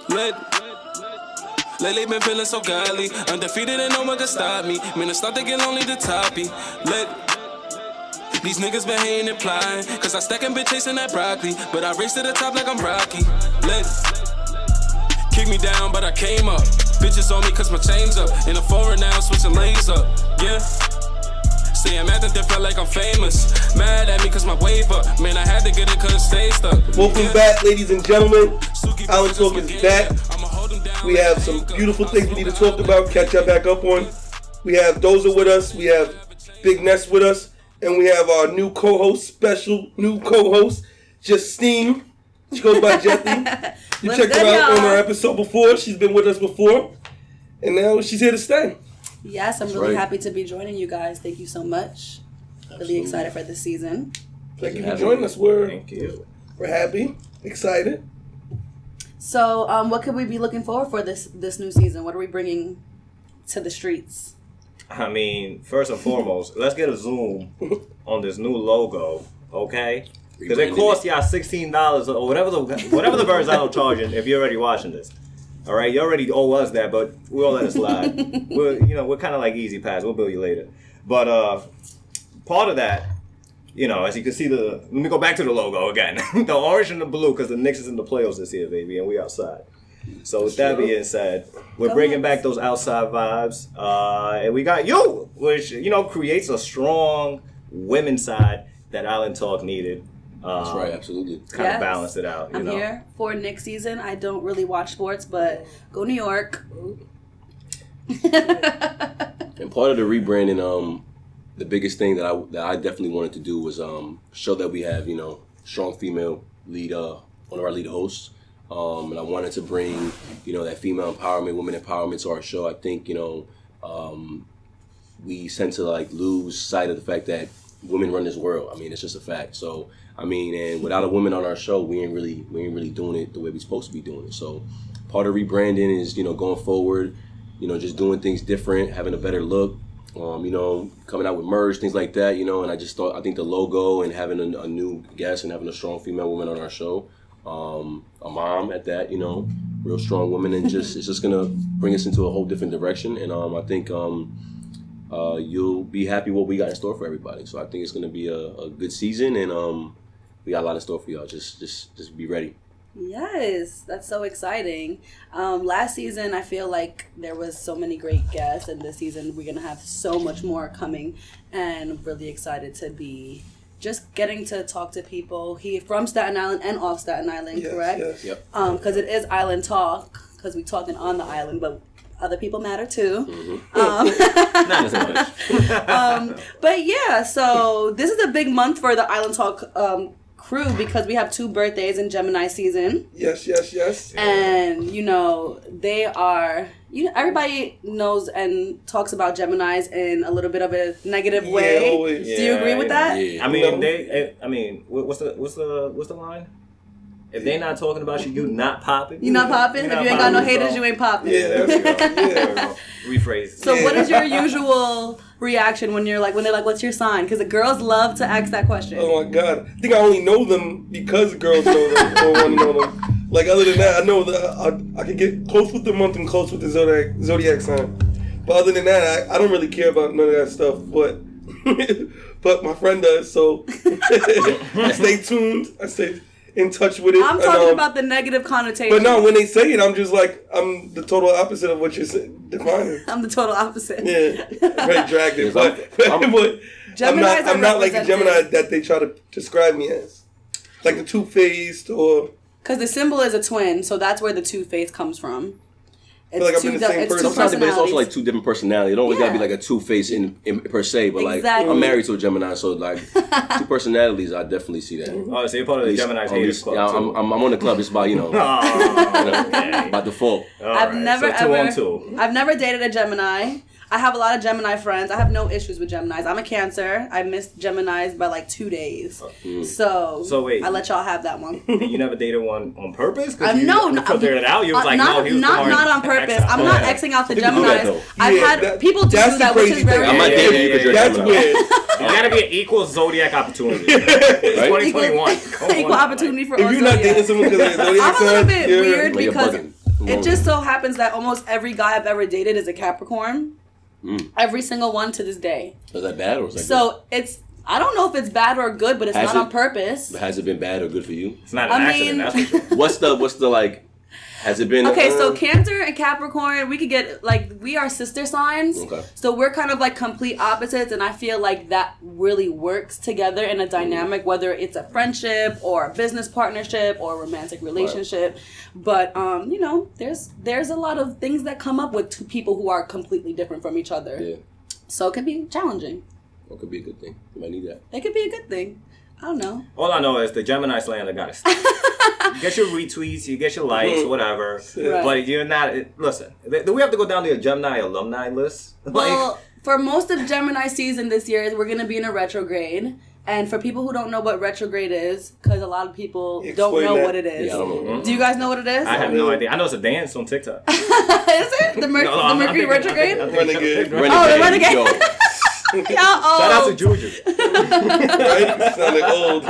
Lately been feeling so godly, undefeated and no one can stop me. Man, it's starting to get lonely to top me. These niggas been hating and plotting, cause I stack and been chasing that broccoli. But I race to the top like I'm Rocky. Kick me down, but I came up. Bitches on me cause my chain's up. In the foreign now, switching lanes up. Yeah. See, I'm acting different like I'm famous. Mad at me cause my wave up. Man, I had to get it, couldn't stay stuck. Welcome back, ladies and gentlemen. Island Talk is back. We have some beautiful things we need to talk about, catch up back up on. We have Doza with us. We have Big Ness with us. And we have our new co-host, special new co-host, Justine. She goes by Jetty. You checked her out on our episode before. She's been with us before. And now she's here to stay. Yes, I'm really happy to be joining you guys. Thank you so much. Absolutely. Really excited for this season. Thank you for joining us. We're happy, excited. So, what could we be looking forward for this new season? What are we bringing to the streets? I mean, first and foremost, let's get a zoom on this new logo, okay? Because it costs y'all $16 or whatever the Verizon charging if you're already watching this. All right, you already owe us that, but we'll let it slide. We're kind of like Easy Pass. We'll bill you later. But part of that, as you can see, let me go back to the logo again. The orange and the blue, because the Knicks is in the playoffs this year, baby, and we outside. So with that being said, we're bringing back those outside vibes. And we got you, which, creates a strong women's side that Island Talk needed. That's right, absolutely. Kind of balance it out. I'm here for Knicks season. I don't really watch sports, but go New York. And part of the rebranding, the biggest thing that I definitely wanted to do was show that we have, strong female lead, one of our lead hosts. And I wanted to bring, that female empowerment, women empowerment to our show. I think, we tend to lose sight of the fact that women run this world. I mean, it's just a fact. So, and without a woman on our show, we ain't really doing it the way we're supposed to be doing it. So part of rebranding is, going forward, just doing things different, having a better look, coming out with merch, things like that, and I think the logo and having a new guest and having a strong female woman on our show, a mom at that, real strong woman, and it's just gonna bring us into a whole different direction. And I think you'll be happy what we got in store for everybody. So I think it's gonna be a good season, and we got a lot in store for y'all. Just be ready. Yes, that's so exciting. Last season, I feel like there was so many great guests, and this season we're gonna have so much more coming, and I'm really excited to be just getting to talk to people from Staten Island and off Staten Island, correct? Yes. Yep. Because it is Island Talk, because we're talking on the island, but other people matter too. Mm-hmm. Not as much. But yeah, so this is a big month for the Island Talk crew because we have 2 birthdays in Gemini season. Yes. And, they are, everybody knows and talks about Geminis in a little bit of a negative way. Always. Do you agree with that? Yeah. What's the line? If they not talking about you, you not popping. You not popping? If you ain't got no haters, you ain't popping. Yeah, there we go. Yeah. Rephrase. So what is your usual reaction when they're like, what's your sign? Because the girls love to ask that question. Oh my God. I think I only know them because girls know them or want to know them. Other than that, I know that I can get close with the month and close with the zodiac sign. But other than that, I don't really care about none of that stuff. But my friend does, so I stay tuned. I stay in touch with it. I'm talking about the negative connotation. But no, when they say it, I'm just like, I'm the total opposite of what you're defining. I'm the total opposite. Yeah, very dragnet. But I'm not like a Gemini that they try to describe me as. Like the two-faced or... Because the symbol is a twin, so that's where the two-faced comes from. I feel like I've been the same person. Sometimes it's also 2 different personalities. It don't always gotta be a two-face in per se, but exactly. I'm married to a Gemini, so 2 personalities, I definitely see that. Oh, so you're part of the Gemini's haters club. Yeah, I'm on the club. It's about okay. by default. I've never ever. 2 on 2. I've never dated a Gemini. I have a lot of Gemini friends. I have no issues with Geminis. I'm a Cancer. I missed Geminis by 2 days. So wait, I let y'all have that one. You never dated one on purpose? No, you figured it out. You was like, not, no, he was not on purpose. I'm not Xing out the Geminis. I've had people do that, which is very I'm not dating you because you're That's weird. You gotta be an equal zodiac opportunity. It's 2021. Equal opportunity for all If you're not dating someone because of their zodiac I'm a little bit weird You're because bugging. It just so happens that almost every guy I've ever dated is a Capricorn. Every single one to this day. Is that bad or is that So it's, I don't know if it's bad or good, but it's not on purpose. Has it been bad or good for you? It's not an accident, that's for sure. What's the like? Has it been Okay, so Cancer and Capricorn, we could get, like, we are sister signs. Okay. So we're kind of like complete opposites, and I feel like that really works together in a dynamic, whether it's a friendship or a business partnership or a romantic relationship. Right. But you know, there's a lot of things that come up with two people who are completely different from each other. Yeah. So it can be challenging. It could be a good thing. You might need that. It could be a good thing. I don't know. All I know is the Gemini slander got to stop. You get your retweets, you get your likes, whatever. Right. But you're not. Listen, do we have to go down to a Gemini alumni list? Well, for most of Gemini season this year, we're going to be in a retrograde. And for people who don't know what retrograde is, because a lot of people don't know what it is. Yeah, I don't know. Do you guys know what it is? I have no idea. I know it's a dance on TikTok. Is it? The Mercury retrograde? Renegade. Oh, the Renegade. Yo, Y'all old. Shout out to Juju. Right? Sound like old.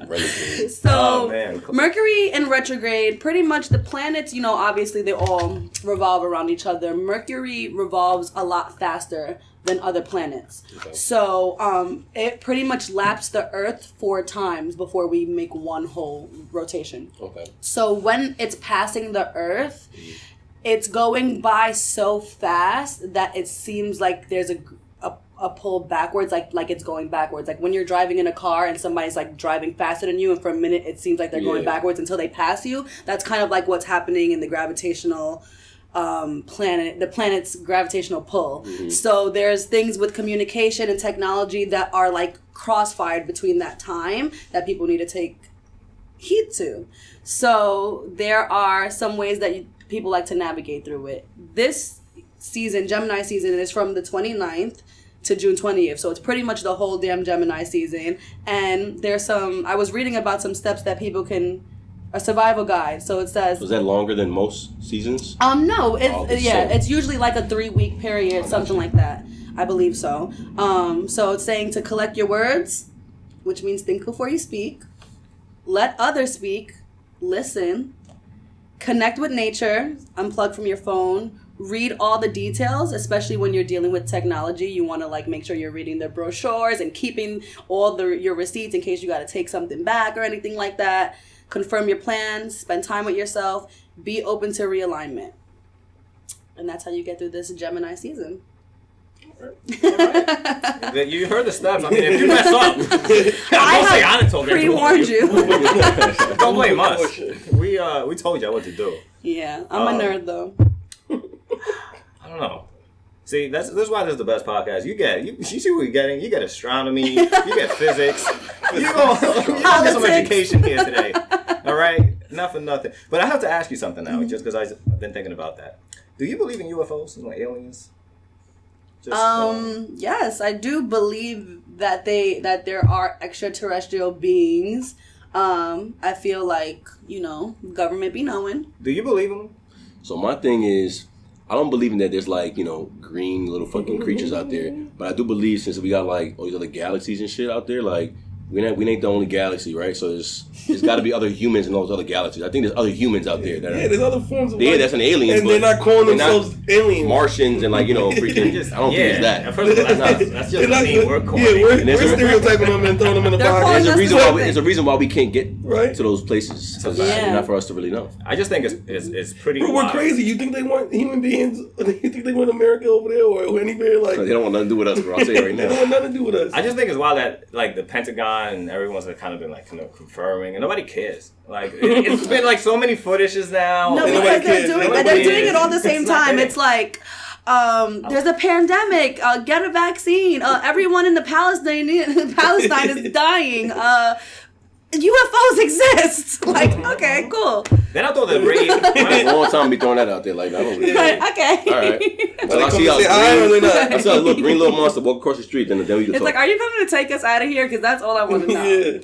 Renegade. So, Oh, man. Mercury in retrograde, pretty much the planets, you know, obviously they all revolve around each other. Mercury revolves a lot faster than other planets. Okay. So, it pretty much laps the Earth 4 times before we make one whole rotation. Okay. So, when it's passing the Earth, it's going by so fast that it seems like there's a pull backwards, like it's going backwards. Like when you're driving in a car and somebody's like driving faster than you, and for a minute it seems like they're going backwards until they pass you. That's kind of like what's happening in the gravitational the planet's gravitational pull. Mm-hmm. So there's things with communication and technology that are like crossfired between that time that people need to take heed to. So there are some ways that people like to navigate through it. This season, Gemini season, is from the 29th to June 20th. So it's pretty much the whole damn Gemini season. And there's I was reading about some steps that people can, a survival guide. So it says. Was that longer than most seasons? No, it's usually like a 3-week period, something like that. I believe so. So it's saying to collect your words, which means think before you speak. Let others speak. Listen. Connect with nature. Unplug from your phone. Read all the details, especially when you're dealing with technology. You want to like make sure you're reading the brochures and keeping all your receipts in case you got to take something back or anything like that. Confirm your plans. Spend time with yourself. Be open to realignment. And that's how you get through this Gemini season. All right. You heard the steps. I mean, if you mess up, don't say I didn't told you. Pre-warned you. Don't blame us. We told you what to do. Yeah, I'm a nerd though. I don't know. See, this is why this is the best podcast. You see what you're getting? You get astronomy, you get physics. You get some education here today. All right? Not for nothing. But I have to ask you something now, just because I've been thinking about that. Do you believe in UFOs and like aliens? Yes, I do believe that there are extraterrestrial beings. I feel like, government be knowing. Do you believe in them? So my thing is, I don't believe in that there's like, green little fucking creatures out there. But I do believe since we got like all these other galaxies and shit out there, like we ain't the only galaxy, right? So there's got to be other humans in those other galaxies. I think there's other humans out there that are. Yeah, there's other forms of life. Yeah, that's an alien. And they're not calling themselves aliens. Martians and like, freaking. I don't think it's that. First of all, that's just a name we're calling. Yeah, we're stereotyping them and throwing them in the box. There's a reason why we can't get to those places. Because it's not for us to really know. I just think it's pretty. Bro, we're crazy. You think they want human beings? You think they want America over there or anywhere like? They don't want nothing to do with us, bro. I'll say it right now. They don't want nothing to do with us. I just think it's wild that like the Pentagon and everyone's kind of been like confirming, and nobody cares. Like it's been like so many footages now. No, because they're doing it all at the same time. It's like there's a pandemic. Get a vaccine. Everyone in the Palestine is dying. UFOs exist. Like, okay, cool. Then I thought that raid. A long time be throwing that out there. Like, I don't really. Okay. All right. So I see I saw a little green little monster walk across the street. Then we can talk. Like, are you coming to take us out of here? Because that's all I want to know. Yeah.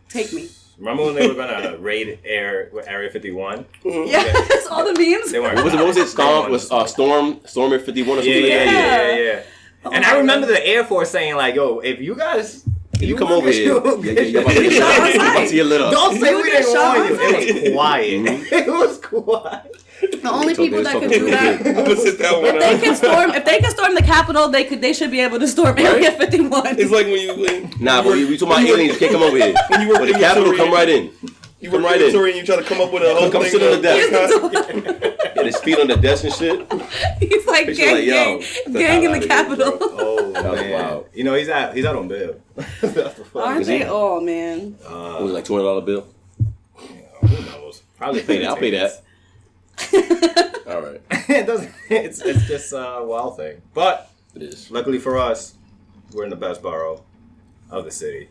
Take me. Remember when they were gonna raid Area 51? Mm-hmm. Yes, all the memes. They weren't. What was it? Storm at 51 or something like that? Yeah. And I remember the Air Force saying like, "Yo, if you guys You come over here. You're about to get lit up. Don't say You we get didn't shot warn you. on It was quiet. It was quiet. The only people that could do that. I'm gonna sit that one out. If they can storm the Capitol, they should be able to storm Area 51. It's like when you Nah, but we talking about aliens. You can't come over here. When you work But the in Capitol, Missouri- come right in. you work right in in. Missouri and you try to come up with a whole Come thing. sit on the of- desk. Yeah, his feet on the desk and shit. He's like Bitch, gang, like, yo, gang in the get Capitol. Oh That was man. wild. You know he's out on bail. That's the funny Aren't thing. they all, man? What was it, like $200 bill? Who knows? Probably Pay that. I'll pay that. All right. It doesn't. It's just a wild thing. But It is. luckily for us, we're in the best borough of the city.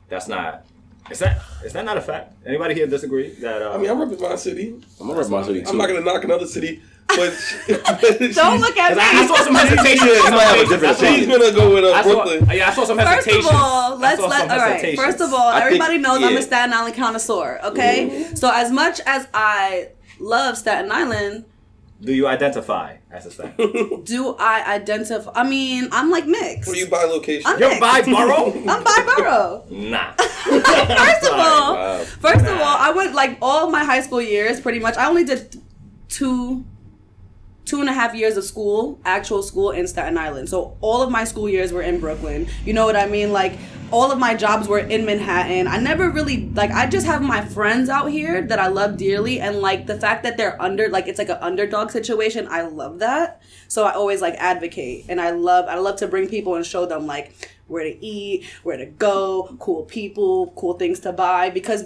That's not. Is that not a fact? Anybody here disagree that? I mean, I'm repping my city. I'm gonna rep my city too. I'm not gonna knock another city, but Don't look at me. I saw some hesitation. Yeah, might have a different She's gonna go with I Brooklyn. saw some First hesitation. of all, all right. First of all, I think- everybody knows I'm yeah. a Staten Island connoisseur. Okay, so as much as I love Staten Island, do you identify as a Staten? do I identify? I mean, I'm like mixed. Where you buy location? I'm You're mixed. by borough? I'm by borough. Nah. First of all, Wow. first of all, I went like all my high school years, pretty much. I only did two and a half years of school, actual school in Staten Island. So all of my school years were in Brooklyn. You know what I mean? Like all of my jobs were in Manhattan. I never really like. I just have my friends out here that I love dearly, and like the fact that they're it's like an underdog situation. I love that. So I always like advocate, and I love to bring people and show them like where to eat, where to go, cool people, cool things to buy. Because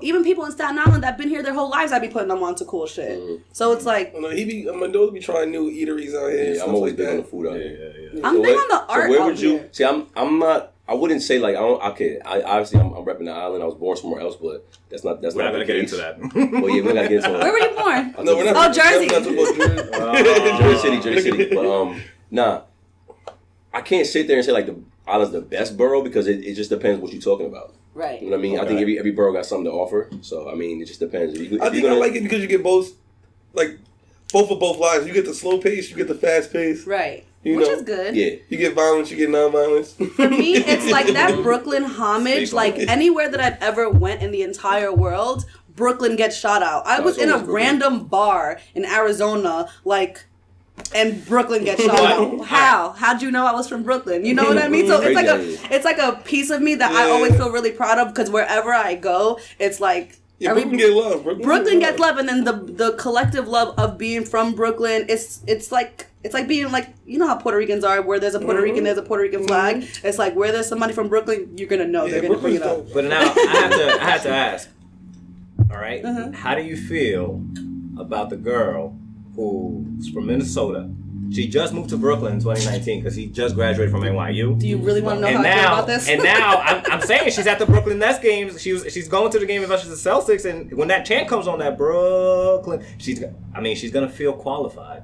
even people in Staten Island that've been here their whole lives, I be putting them onto cool shit. So it's like No, Mendoza be trying new eateries out here. Yeah, I'm always big on the food out here. I'm big on the art. So where out would you here. see? I'm not. I wouldn't say like I don't. Okay, obviously I'm repping the island. I was born somewhere else, but that's not. We're not the gonna get case. into that. Well, yeah, we're not gonna get into that. Where were you born? No, we're not. Oh, Jersey. We're not talking about Jersey. Jersey City. But nah, I can't sit there and say like the island's the best borough because it just depends what you're talking about. Right. You know what I mean? I think every borough got something to offer. So I mean, it just depends. If I think I like it because you get both of both lives. You get the slow pace, you get the fast pace. Right. You Which know, is good. Yeah. You get violence, you get non-violence. For me, it's like that Brooklyn homage. Like anywhere that I've ever went in the entire world, Brooklyn gets shot out. I was in a random bar in Arizona, and Brooklyn gets shot out. How? How'd you know I was from Brooklyn? You know what I mean? So it's like a piece of me that I always feel really proud of because wherever I go, it's like. Yeah, Brooklyn get love. Brooklyn gets love, and then the collective love of being from Brooklyn. It's like being like, you know how Puerto Ricans are, where there's a Puerto Rican, there's a Puerto Rican flag. It's like where there's somebody from Brooklyn, you're gonna know they're gonna bring it up. But now I have to ask. All right, Uh-huh. how do you feel about the girl who's from Minnesota? She just moved to Brooklyn in 2019 because he just graduated from NYU. Do you really want to know how I feel about this? And now I'm saying she's at the Brooklyn Nets games. She's going to the game versus the Celtics, and when that chant comes on, that Brooklyn, she's gonna feel qualified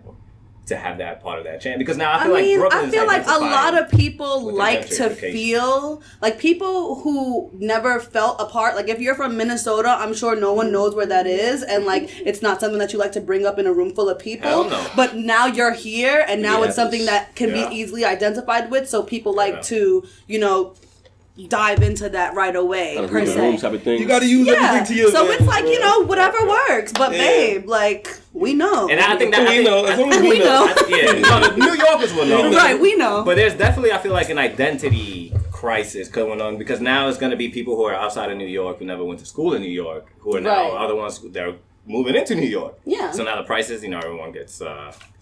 to have that part of that chant because now I feel like Brooklyn I feel like a lot of people with like to gentrification. feel like people who never felt a part. Like if you're from Minnesota, I'm sure no one knows where that is, and like it's not something that you like to bring up in a room full of people. Hell no. But now you're here, and now Yeah, it's something that can yeah. be easily identified with. So people like Yeah. to, dive into that right away. Kind of Per read the room se. type of thing. You got to use Yeah. everything to your So advantage, it's like bro. whatever works. But Yeah. babe, like we know. And I think that We know. As long as We we know. know. the New Yorkers will know. Right, we know. But there's definitely, I feel like, an identity crisis going on because now it's going to be people who are outside of New York who never went to school in New York who are now Right. other ones they're moving into New York. Yeah. So now the prices, everyone gets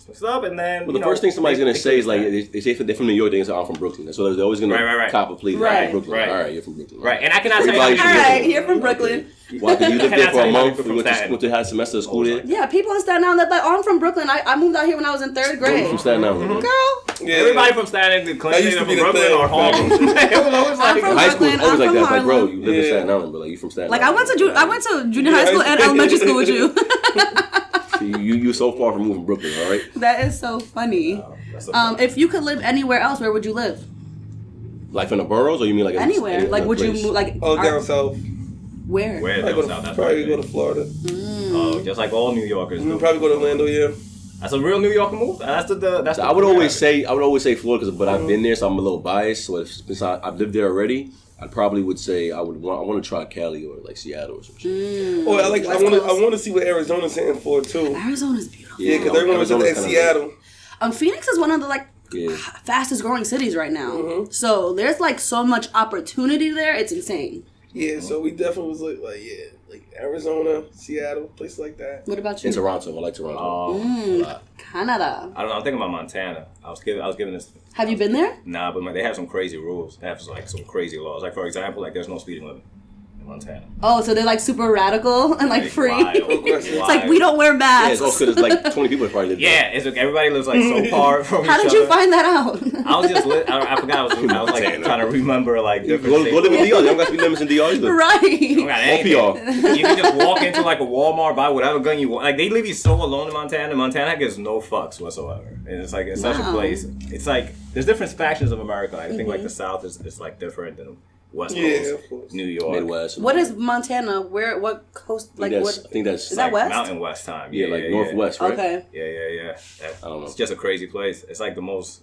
mixed up, and then. Well, the first thing somebody's gonna say is like, they say they're from New York, they're gonna say I'm from Brooklyn. So they're always gonna Right. cop a plea. Right. Like, Brooklyn. Right. All right, you're from Brooklyn. Right, and I cannot tell Everybody you. should All be right, from you're from Brooklyn. Why? Because you lived there for a month. From We went Staten. to have a semester of school there. Yeah, people in Staten Island that like, oh, I'm from Brooklyn. I moved out here when I was in third grade. From Staten Island. Girl, Yeah. Everybody from Staten Island That claims used they're to be from the Brooklyn thing. or Harlem. It was always I'm like, from High school is Brooklyn, always I'm like from that. It's like, bro, Harlem. you live in Yeah. Staten Island, but like you from Staten like Island. I went to junior high school and elementary school with you. So you so far from moving Brooklyn, all right? That is so funny. If you could live anywhere else, where would you live? Like in the boroughs, or you mean like Anywhere. any Like, would you place? move? Like, Down south. where? Where Probably goes out? That's probably right. go to Florida. Oh, just like all New Yorkers do. Probably go to Orlando, yeah. That's a real New Yorker move. That's the. I would always say Florida, but I've been there, so I'm a little biased. So since I've lived there already, I probably would say I want to try Cali or like Seattle or some shit. Or I want to see what Arizona's hitting for too. Arizona's beautiful. Yeah, because everyone was in Seattle. Phoenix is one of the fastest growing cities right now. So there's like so much opportunity there. It's insane. Yeah, so we definitely was like Arizona, Seattle, places like that. What about you? In Toronto, I like Toronto. Canada. I don't know. I'm thinking about Montana. I was giving this. Have you been there? Nah, but they have some crazy rules. They have like some crazy laws. Like for example, like there's no speeding limit in Montana. Oh, so they're like super radical and like free. Wild. It's like we don't wear masks. Yeah, it's all because it's like 20 people that probably live there. Yeah, it's like everybody lives like so far from each other. How did you find that out? I was just I forgot. I was like trying to remember like different. Go live in DR. You don't got speed limits in DR either. Right. You don't got anything. PR. You can just walk into like a Walmart, buy whatever gun you want. Like they leave you so alone in Montana. Montana gives no fucks whatsoever. And it's like it's such a place. It's like there's different factions of America. I think like the South is like different than West Coast, of course. New York, Midwest. What is Montana? What coast? Like what? I think that's Is that like west? Mountain West time. Yeah, like Northwest, right? Okay. Yeah. I don't know. It's just a crazy place. It's like the most.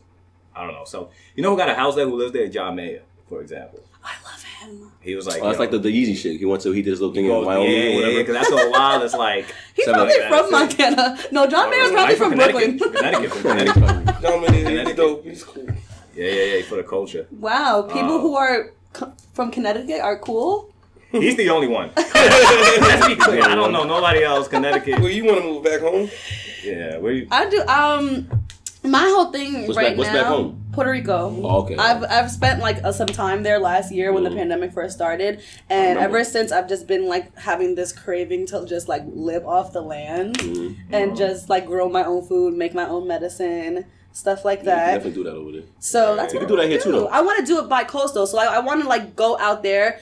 I don't know. So you know who got a house there? Who lives there? John Mayer, for example. I love him. He was like, That's like the easy shit. He did his little thing in Wyoming or whatever. Yeah, because that's so wild. It's like He's Something probably like from Montana. No, John Mayer's probably from Brooklyn. Connecticut. John Mayer, he's dope. He's cool. Yeah, for the culture. Wow, people who are from Connecticut are cool. He's the only one. Let's be clear. I don't know nobody else. Connecticut. Well, you want to move back home? Yeah, where you? I do. My whole thing What's right back now, home? Puerto Rico. Oh, okay. I've spent like some time there last year when the pandemic first started, and ever since I've just been like having this craving to just like live off the land and just like grow my own food, make my own medicine, stuff like You that. can definitely do that over there. So that's You what can do I that here too, though. I want to do it bi-coastal, so I want to like go out there.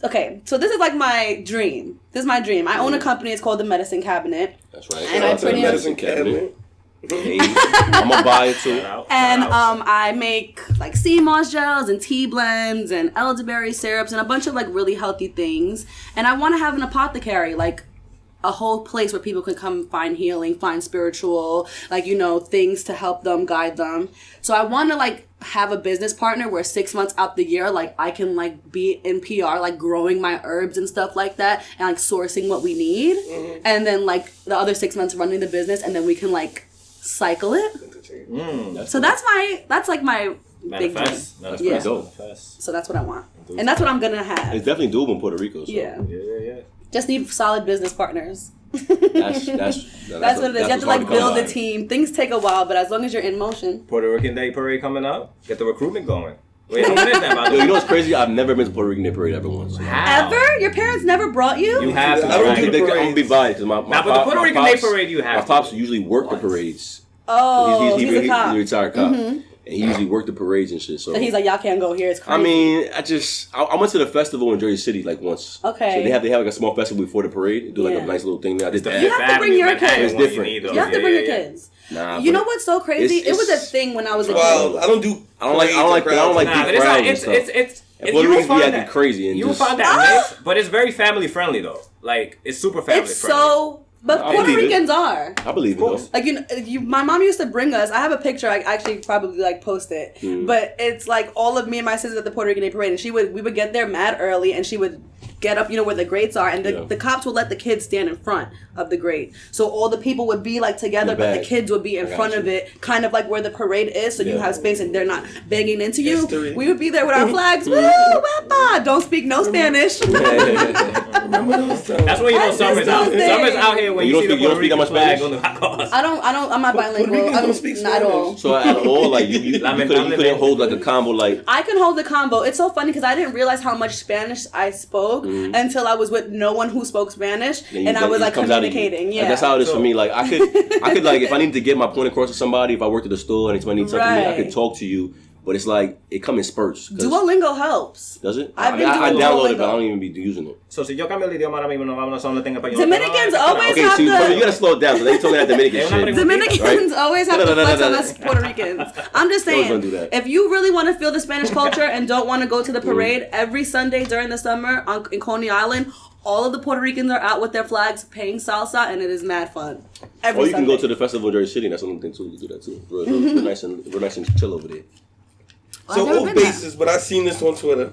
Okay, so this is like my dream. This is my dream. I own a company. It's called the Medicine Cabinet. That's right. And I pretty much- Medicine Cabinet. Hey, I'm gonna buy it too. And I make like sea moss gels and tea blends and elderberry syrups and a bunch of like really healthy things. And I want to have an apothecary, like a whole place where people can come find healing, find spiritual, like, you know, things to help them, guide them. So I want to like have a business partner where 6 months out the year, like I can like be in PR, like growing my herbs and stuff like that and like sourcing what we need. And then like the other 6 months running the business, and then we can like cycle it. So that's like my big dream. That's Yeah. dope. So that's what I want. And that's what I'm gonna have. It's definitely doable in Puerto Rico. So. Yeah. Yeah. Just need solid business partners. That's what it is. You have to like build a team. Things take a while, but as long as you're in motion. Puerto Rican Day Parade coming up. Get the recruitment going. Wait, when is that, by the Yo, way? you know what's crazy? I've never been to Puerto Rican Day Parade ever once. How? Ever? Your parents never brought you? You have to. I don't right? do the I'm gonna be biased because my Nah, but the Puerto Rican pops, Day Parade you have My to pops do. usually work the parades. Oh, he's a He's cop. a retired cop, and he usually worked the parades and shit. So And he's like, y'all can't go here. It's crazy. I mean, I went to the festival in Jersey City like once. Okay. So they have like a small festival before the parade. They do like Yeah. a nice little thing there. I did that. You have to bring your kids. It's different. You have to bring your kids. Nah, You but know what's so crazy? it's- It was a thing when I was a Wow, kid. I don't do. I don't like big crowds and It's stuff. And you Puerto will Ricans be find acting that. crazy and You will just- find that mix, but it's very family friendly though. Like it's super family It's friendly. so. But I Puerto believe it. Ricans are. I believe it though. Like my mom used to bring us. I have a picture. I actually probably like post it, but it's like all of me and my sisters at the Puerto Rican Day Parade, and we would get there mad early, and she would get up, you know, where the grates are, and the cops would let the kids stand in front of the grate, so all the people would be like together, but the kids would be in front of it, kind of like where the parade is, so you have space and they're not banging into you. History. We would be there with our flags. Woo, wepa! Don't speak no Spanish. That's when you know I summer's miss out. those Summer's days. out here when You you see don't the speak- Puerto you don't Rican speak that flag much on the back of us. I'm not bilingual. Puerto Ricans I'm don't speak not at all. Spanish. So at all, like you couldn't hold like a combo like. I can hold the combo. It's so funny because I didn't realize how much Spanish I spoke until I was with no one who spoke Spanish, and I was like communicating. Yeah, Like, that's how it is for me. Like I could like if I needed to get my point across to somebody, if I worked at the store and somebody needs something from me, I Right. could talk to you. But it's like it come in spurts. 'Cause- Duolingo helps. Does it? I've I been I doing downloaded it, Duolingo. but I don't even be using it. So si yo cambio el idioma ahora mismo, nos vamos a una tenga español. Dominicans always Okay, have so you to. gotta slow it down. So they told me that Dominican shit. Dominicans Right? always have to flex on us Puerto Ricans. I'm just Always saying, gonna do that. if you really want to feel the Spanish culture and don't want to go to the parade every Sunday during the summer in Coney Island, all of the Puerto Ricans are out with their flags paying salsa, and it is mad fun. every Or you can go Sunday. to the festival in Jersey City. That's another thing too. You can do that too. Real nice and chill over there. Well, So I've never off been there. basis, but I seen this on Twitter.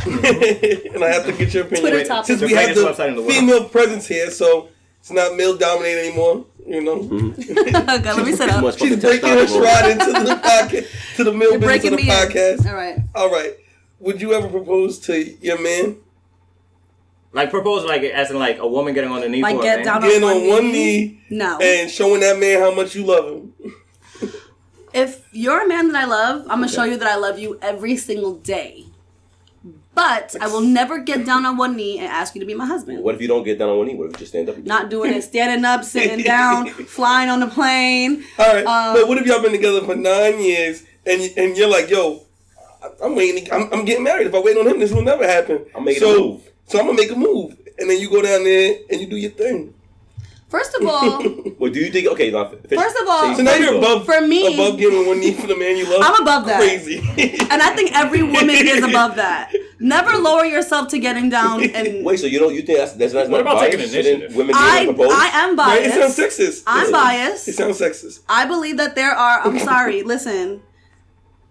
And I have to get your opinion. Twitter topic. Since The we have greatest website in the the world. female presence here, so it's not male dominated anymore. You know, Okay, let me sit Too up. much she's fucking breaking her testosterone. stride into the podcast, to the male You're business of breaking the me podcast. in. All right. All right. Would you ever propose to your man? Like propose, like as in like a woman getting on the knee Like for a get man. down Getting on one knee No. and showing that man how much you love him. If you're a man that I love, I'm gonna show you that I love you every single day. But I will never get down on one knee and ask you to be my husband. What if you don't get down on one knee? What if you just stand up? Not doing it, standing up, sitting down, flying on the plane. All right, but what if y'all been together for 9 years and you're like, yo, I'm waiting. I'm getting married. If I wait on him, this will never happen. I'm making a move. So I'm gonna make a move, and then you go down there and you do your thing. First of all, Well, do you think? Okay, First of all- So now you're above For me- above getting on one knee for the man you love. I'm above that. Crazy. and I think every woman is above that. Never lower yourself to getting down and Wait, so you think that's What not about taking biased? initiative? Shouldn't women be able to propose? I am Right? It biased. sounds sexist. I'm biased. It sounds sexist. I believe that there are, I'm sorry, listen.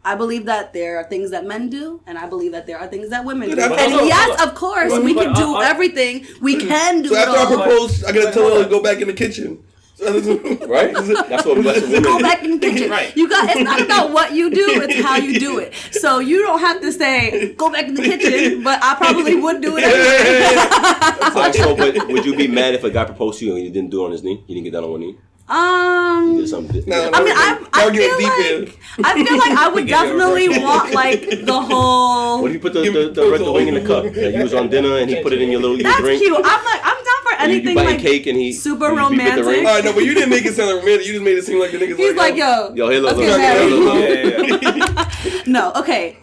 I believe that there are things that men do, and I believe that there are things that women do. But And also- yes, of course, but- we but, can do everything. We can do So it after I all. propose, I gotta But tell hold her to on. go back in the kitchen. Right? That's what women. Go back in the kitchen. Right. You got. It's not about what you do; it's how you do it. So you don't have to say go back in the kitchen, but I probably would do it anyway. Alright, so, but would you be mad if a guy proposed to you and you didn't do it on his knee? You didn't get down on one knee. You did something. No, I mean, I Y'all getting feel deep like I feel like I would Give you a definitely reverse. want like the whole. What if you put the wing in the cup? Like you was on dinner and he put it in your That's drink. cute. I'm down for And you anything buy like cake and he super you beat with the ring. romantic. All right, no, but you didn't make it sound romantic. You just made it seem like the niggas. He's like, yo, Yo, hey, look, let's look, get look, married. look, look. No, okay.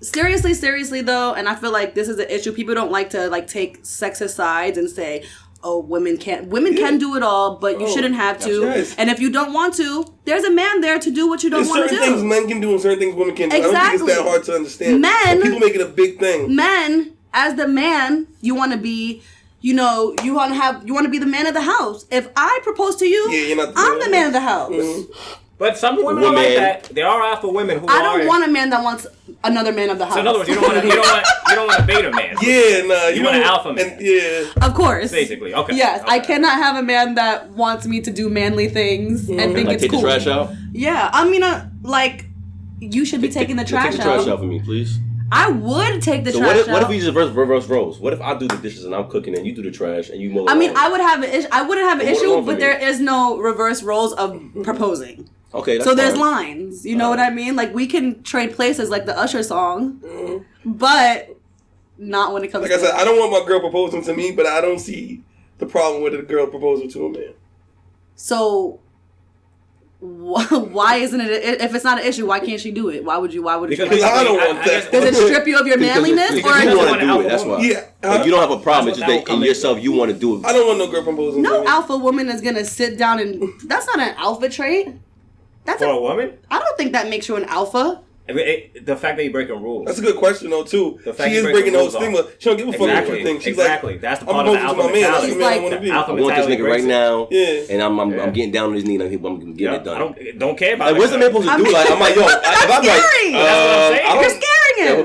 Seriously though, and I feel like this is an issue. People don't like to like take sexist sides and say, "Oh, women can do it all, but you shouldn't have to." yes. And if you don't want to, there's a man there to do what you don't There's want to certain things do. men can do and certain things women can do. I don't think Exactly. it's that hard to understand. Men- But people make it a big thing. Men, as the man, you want to be. You know, you want to be the man of the house. If I propose to you, Yeah, you're not the I'm man. the man of the house. Mm-hmm. But some women are like that. There are alpha women who I are. don't want a man that wants another man of the house. So in other words, you don't want a beta man. Yeah, nah. You want an alpha man. And, yeah. Of course. Basically, okay. Yes, Okay. I cannot have a man that wants me to do manly things and think Like it's take cool. the trash out. Yeah, I mean, like, you should be taking the trash Take the trash out. out for me, please. I would take the So trash what out. if we just reverse roles? What if I do the dishes and I'm cooking and you do the trash and you mow the I mean, lawn? I would have an issue. I wouldn't have an Well, what issue, about for but me? there is no reverse roles of proposing. Okay, that's So there's fine. lines. You know what I mean? Like we can trade places, like the Usher song, but not when it comes. Like I to said, I don't want my girl proposing to me, but I don't see the problem with a girl proposal to a man. So why isn't it? If it's not an issue, why can't she do it? Why would you? Because Because I don't want that. guess- Does it strip you of your manliness, Because or you doesn't want want to an do alpha it. That's woman. why. Yeah. Like, you don't have a problem. It's That's just what that that will in come yourself you want to do it. I don't want no girl proposing to no me. alpha woman is gonna sit down and that's not an alpha trait. That's For a woman, I don't think that makes you an alpha. I mean, the fact that you're breaking rules. That's a good question though too. The fact She you is break breaking the the whole rules stigma. She don't give a fuck what Exactly. you think. She's Exactly. like, That's the I'm part of the proposing to alpha my man. That's the mentality. man I She's want to like- be. Alpha I want this mentality nigga right breaks it. now, Yeah. and I'm Yeah. getting down on his knee and I'm getting it done. I don't care about Like, what's the man supposed to do? Like, I'm like, yo, if I'm like, scary. That's what I'm saying. I You're don't- scaring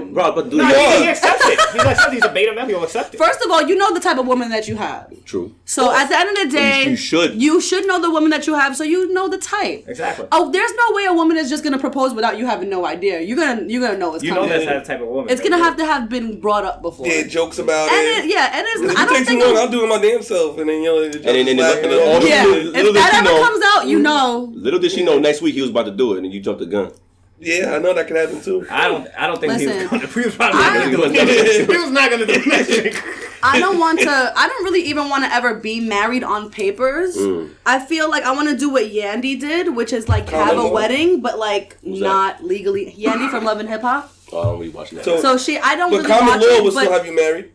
him. Bro, but do No, that. he accepts it. He's like, he's a beta male. He'll accept it. First of all, you know the type of woman that you have. True. So at the end of the day, You should. You should know the woman that you have, so you know the type. Exactly. Oh, there's no way a woman is just gonna propose without you having no idea. You're gonna know it's You know coming. that's that type of woman. It's gonna have to have been brought up before. Yeah, jokes about And it. it, yeah, and it's. If I it don't takes too think. long, I'll do it my damn self, and then you'll just then laughing all at the- it. Yeah, Little if did that she ever know- comes out, you know. Little did she know next week he was about to do it, and you jumped the gun. Yeah, I know that could happen too. I don't think he Listen, was going to. He was probably not I- going to do it. He was not going to do it. I don't really even want to ever be married on papers. I feel like I want to do what Yandy did, which is like have a Common law? wedding, but like Who's not legally. Yandy from Love and Hip Hop. Oh, I don't really watch that. So I don't But really common watch law it, will still but have you married.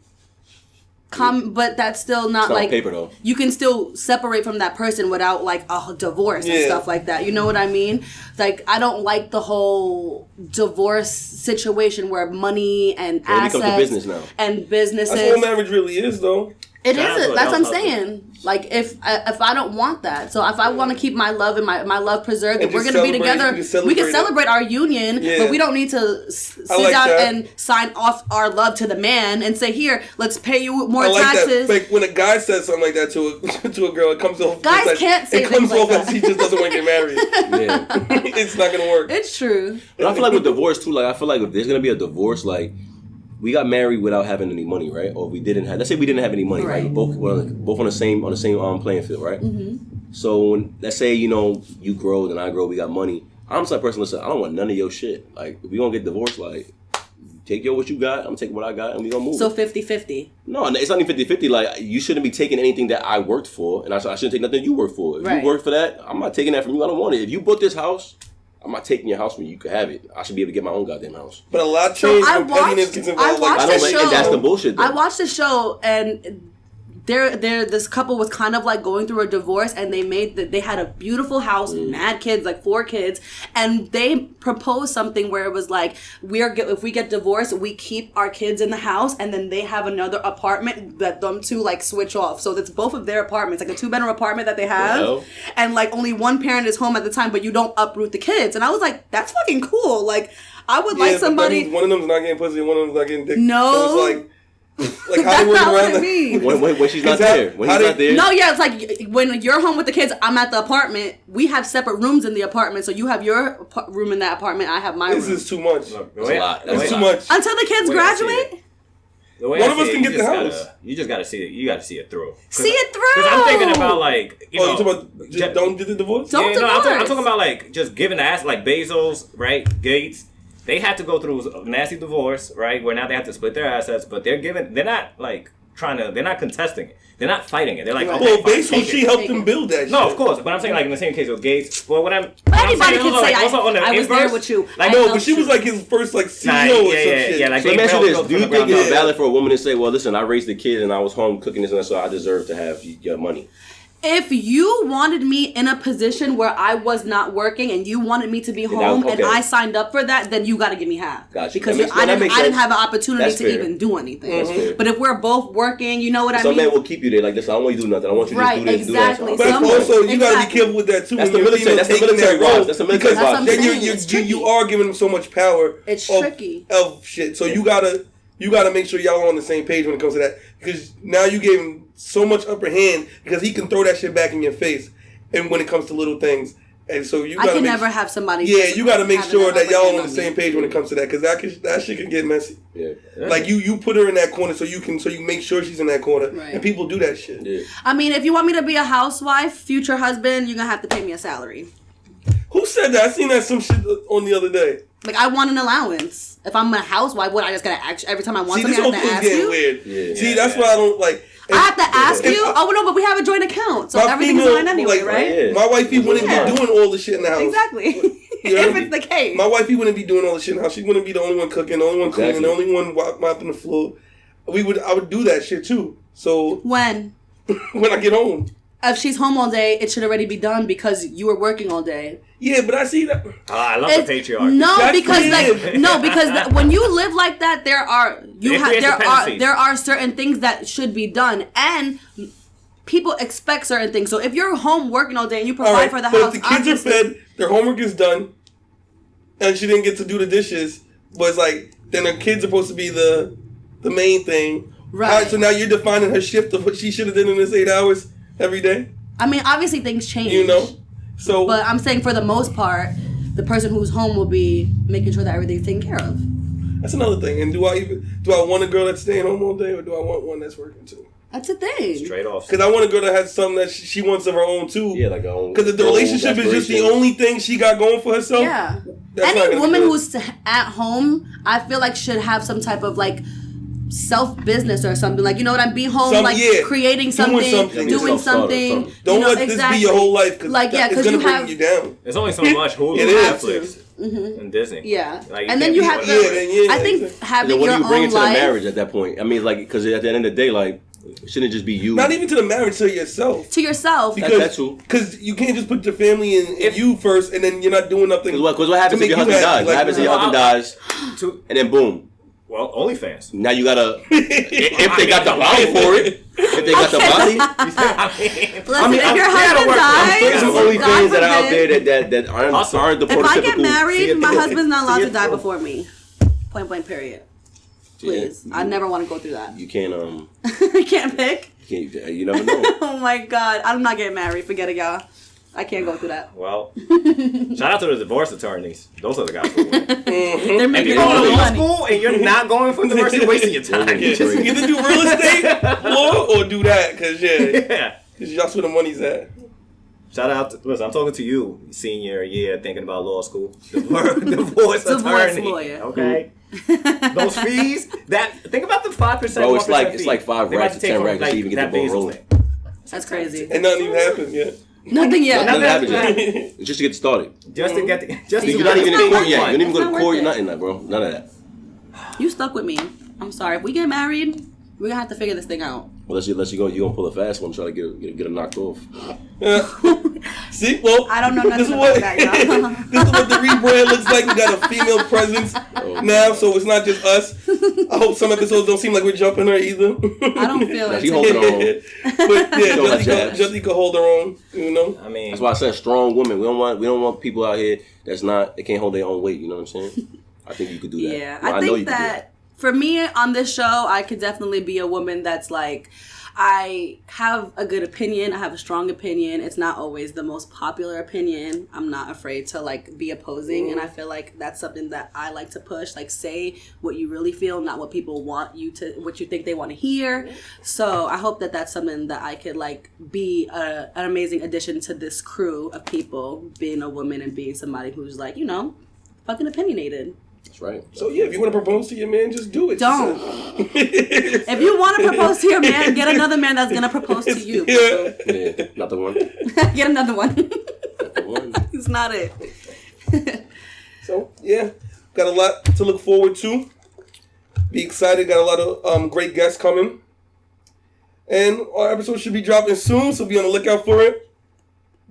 but that's still not It's not like on paper though. you can still separate from that person without like a divorce and Yeah. stuff like that. You know what I mean? Like I don't like the whole divorce situation where money and Yeah, it becomes a assets business now. and businesses. That's what marriage really is, though. It That's is. what That's what I'm else I'll do. saying. Like if I don't want that, so if I want to keep my love and my love preserved, And and we're just gonna be celebrate- together, you can we can celebrate celebrate our union, Yeah. but we don't need to sit I like down that. and sign off our love to the man and say, here, let's pay you more I like taxes. that. Like when a guy says something like that to a girl, it comes off. Guys like, can't say it comes things like off as that. he just doesn't want to get married. Yeah. It's not gonna work. It's true. But I feel like with divorce too, like I feel like if there's gonna be a divorce, like we got married without having any money, right? Or we didn't have. Let's say we didn't have any money, right? Right. Both on the same playing field, right? Mm-hmm. So when, let's say you grow and I grow, we got money. I'm the type of person. Listen, I don't want none of your shit. Like if we gonna get divorced, like take what you got. I'm taking what I got, and we gonna move. So 50-50. No, it's not even 50-50. Like you shouldn't be taking anything that I worked for, and I shouldn't take nothing you worked for. If Right. you worked for that, I'm not taking that from you. I don't want it. If you bought this house, I'm not taking your house from you. You can have it. I should be able to get my own goddamn house. But a lot So change I when pettiness watched. gets I involved. watched I the don't show. like, and that's the bullshit. Though. I watched the show and this couple was kind of like going through a divorce, and they had a beautiful house, mad kids, like 4 kids, and they proposed something where it was like, if we get divorced, we keep our kids in the house, and then they have another apartment that them two like switch off. So it's both of their apartments, like a 2-bedroom apartment that they have, Well. and like only one parent is home at the time, but you don't uproot the kids. And I was like, that's fucking cool. Like I would Yeah, like but that somebody. means one of them's not getting pussy, and one of them's not getting dick. No. So it's like how That's they work not what around it that. means. When she's not Is that- there, when how he's they- not there. No, yeah, it's like when you're home with the kids, I'm at the apartment. We have separate rooms in the apartment, so you have your room in that apartment. I have my This room. is too much. Look, That's a lot. That's That's too a lot. much. Until the kids Wait, I see graduate, The way One I of us see it, can you get the just house. You just gotta see it. You gotta see it through. see it through. Because I'm thinking about like you Oh, know. you talking about just don't get the divorce? Don't yeah, no, I'm divorce. talking about like just giving the ass like Bezos, right? Gates. They had to go through a nasty divorce, right? Where now they have to split their assets, but they're not like they're not contesting it. They're not fighting it. They're like, Right. okay, Well, fine, basically, take she it. helped them build that. No, shit. of course, but I'm saying like in the same case with Gates. Well, what I'm Anybody saying can also, say, like, also on the I was there inverse, with you. Like, I No, know but she was too. like his first like CEO Nah, or some yeah, shit. yeah, like So let me they ask you built this: from do you the think ground it's up. valid for a woman to say, "Well, listen, I raised the kids and I was home cooking this and that, so I deserve to have your money"? If you wanted me in a position where I was not working and you wanted me to be home and okay. I signed up for that, then you got to give me half. Gotcha. Because That makes- I that didn't makes have sense. an opportunity That's to fair. even do anything. That's fair. But if we're both working, you know what I Some mean? men will keep you there like this. I don't want you to do nothing. I want you to Right, just do this, do that. exactly. But Some- also, you gotta be Exactly. careful with that too. That's when the you're military- that's the taking military that role, boss. That's the military because boss. That's what I'm then saying. It's tricky. you are giving them so much power. It's of, tricky. of shit. So you gotta make sure y'all are on the same page when it comes to that, because now you gave him so much upper hand because he can throw that shit back in your face, and when it comes to little things, and so you I gotta can make never have somebody. yeah, you got to make having sure that upper y'all hand on the same page when it comes to that, because that shit can get messy. Yeah. Like you put her in that corner so you make sure she's in that corner, Right. and people do that shit. Yeah. I mean, if you want me to be a housewife, future husband, you're gonna have to pay me a salary. Who said that? I seen that some shit on the other day. Like I want an allowance. If I'm a housewife, what I just gotta ask every time I want See, this something, I whole have to thing's ask getting you. weird. Yeah. See, that's why I don't like. I have to ask if you. I- Oh no, but we have a joint account, so My everything's female, fine anyway, like, right? Yeah. My wifey wouldn't Yeah. be doing all the shit in the house. Exactly. You know what I If mean? it's the case. My wifey wouldn't be doing all the shit in the house. She wouldn't be the only one cooking, the only one cleaning, Exactly. the only one mopping the floor. I would do that shit too. So When when I get home, if she's home all day, it should already be done because you were working all day. yeah. But I see that. I love It's- the patriarchy. No, That's because weird. when you live like that, It creates dependencies. there are certain things that should be done, and people expect certain things. So if you're home working all day and you All provide right, for the but house, if the kids are obviously- fed, their homework is done, and she didn't get to do the dishes, but it's like then her kids are supposed to be the main thing. Right. All right, so now you're defining her shift of what she should have done in this 8 hours every day. I mean, obviously things change. You know, so But I'm saying for the most part, the person who's home will be making sure that everything's taken care of. that's another thing. And do I want a girl that's staying home all day, or do I want one that's working too? That's the thing. Straight off. Because I want a girl that has something that she wants of her own too. Yeah, like her own. Because the relationship is just the only thing she got going for herself. Yeah. That's not Any gonna woman be good. who's at home, I feel like should have some type of like self business or something. Like, you know what I mean? Be home, Some- like yeah. creating Doing something, something. doing Self-starter or something. something. Don't you know, let this be your whole life, because Like, yeah, it's 'cause gonna you bring have- you down. There's only so much Hulu, It is. Netflix, and Disney. Yeah. Like, And then can't you be have one to, of Yeah, them. then, yeah, I think exactly. And having then what your do you bring own into the life. marriage at that point? I mean, like, because at the end of the day, like, it shouldn't just be you. Not even to the marriage, to yourself. To yourself. That's true. Because you can't just put your family in you first, and then you're not doing nothing. Because what happens to if your make husband you happy. dies? What Like, happens if your husband dies, To- and then boom? Well, OnlyFans. Now you gotta, if they got the body for it, if they got the body. Listen, if your husband There's some dies, OnlyFans that are out forbid, there that aren't the prototypical. if I get married, my See it husband's not allowed see to it die through. before me. Point blank. Period. Please, I never want to go through that. You can't I can't pick. you never know. Oh my god, I'm not getting married. Forget it, y'all. I can't go through that. Well, shout out to the divorce attorneys. Those are the guys who win. They're If making you're all going to the law money. school and you're not going for divorce, you're wasting your time. Yeah. Just either do real estate law or do that, cause Yeah. that's where the money's at. Shout out to, listen, I'm talking to you, senior year, thinking about law school. Divorce attorney. lawyer. Okay? Those fees, think about the 5%. Bro, it's 1% like fee. it's like 5 They're racks about to 10 take racks from, to even get the that ball Bezos rolling. thing. That's crazy. And nothing even happened yet. Nothing yet. Nothing happened Nothing. yet. It's just to get started. Just to get the, just to You're get not even in not court worth yet. it. You didn't even go It's to not court. worth Nothing, like, bro. None of that. You stuck with me. I'm sorry. If we get married, we're gonna have to figure this thing out. Well, unless you go, you gonna pull a fast one, try to get it knocked off. See, well, I don't know this nothing is what about that, y'all. this is what the rebrand looks like. We got a female presence now, so it's not just us. I hope some episodes don't seem like we're jumping her either. I don't feel Nah, it. she holding her own. But yeah, Don't let jabs. Justy could hold her own. You know. I mean, That's why I said strong women. We don't want people out here they can't hold their own weight. You know what I'm saying? I think you could do that. Yeah, Well, I know think you could do that for me on this show, I could definitely be a woman that's like, I have a good opinion. I have a strong opinion. It's not always the most popular opinion. I'm not afraid to like be opposing, and I feel like that's something that I like to push. Like, say what you really feel, not what people want you to, what you think they want to hear. So I hope that that's something that I could like be an amazing addition to this crew of people, being a woman and being somebody who's like, you know, fucking opinionated. That's right. So yeah, if you want to propose to your man, just do it. Don't. If you want to propose to your man, get another man that's gonna propose to you. Yeah. Yeah, not the one. Get another one. Not the one. It's not it. So yeah, got a lot to look forward to. Be excited. Got a lot of great guests coming, and our episode should be dropping soon. So be on the lookout for it.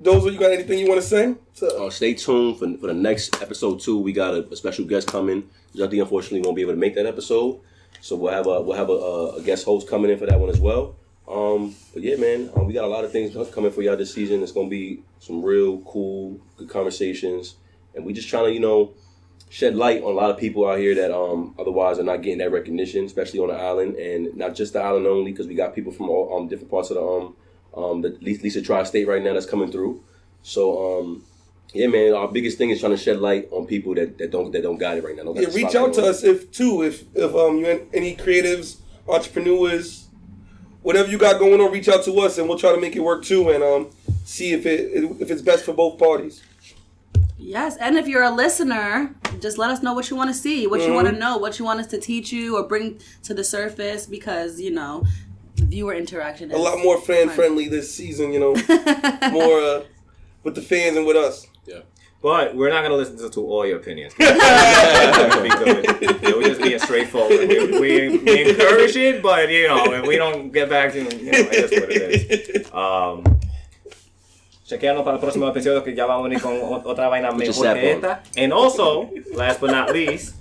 Dozer, you got anything you want to say? Stay tuned for the next episode 2. We got a special guest coming. Justy unfortunately won't be able to make that episode, so we'll have a guest host coming in for that one as well. But yeah, man, we got a lot of things coming for y'all this season. It's gonna be some real cool, good conversations, and we just trying to shed light on a lot of people out here that otherwise are not getting that recognition, especially on the island, and not just the island only, because we got people from all different parts of the at least tri-state right now that's coming through. So yeah, man, our biggest thing is trying to shed light on people that don't got it right now. Yeah, reach out to us if you any creatives, entrepreneurs, whatever you got going on, reach out to us and we'll try to make it work too, and see if it's best for both parties. Yes, and if you're a listener, just let us know what you want to see, what you want to know, what you want us to teach you or bring to the surface, because viewer interaction is a lot more fan friendly this season, more with the fans and with us. Yeah. but we're not going to listen to all your opinions. We're just being straightforward. We encourage it, but if we don't get back to it is what it is. Chequearnos para el próximo episodio, que ya vamos a venir con otra vaina mejor que esta. And also, last but not least,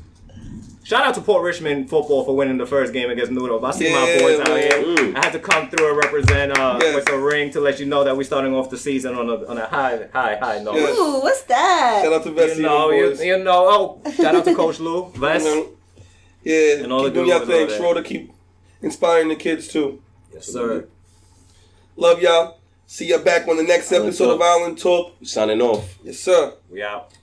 shout out to Port Richmond football for winning the first game against Noodle. I see my boys out here. I had to come through and represent with a ring to let you know that we're starting off the season on a high note. Yes. Ooh, what's that? Shout out to Vessi and boys. Shout out to Coach Lou, Vest. Yeah, And all keep the doing your dudes thing. over there. Schroeder, keep inspiring the kids too. Yes, sir. Love y'all. See you back on the next Island episode Talk. of Island Talk. We signing off. Yes, sir. We out.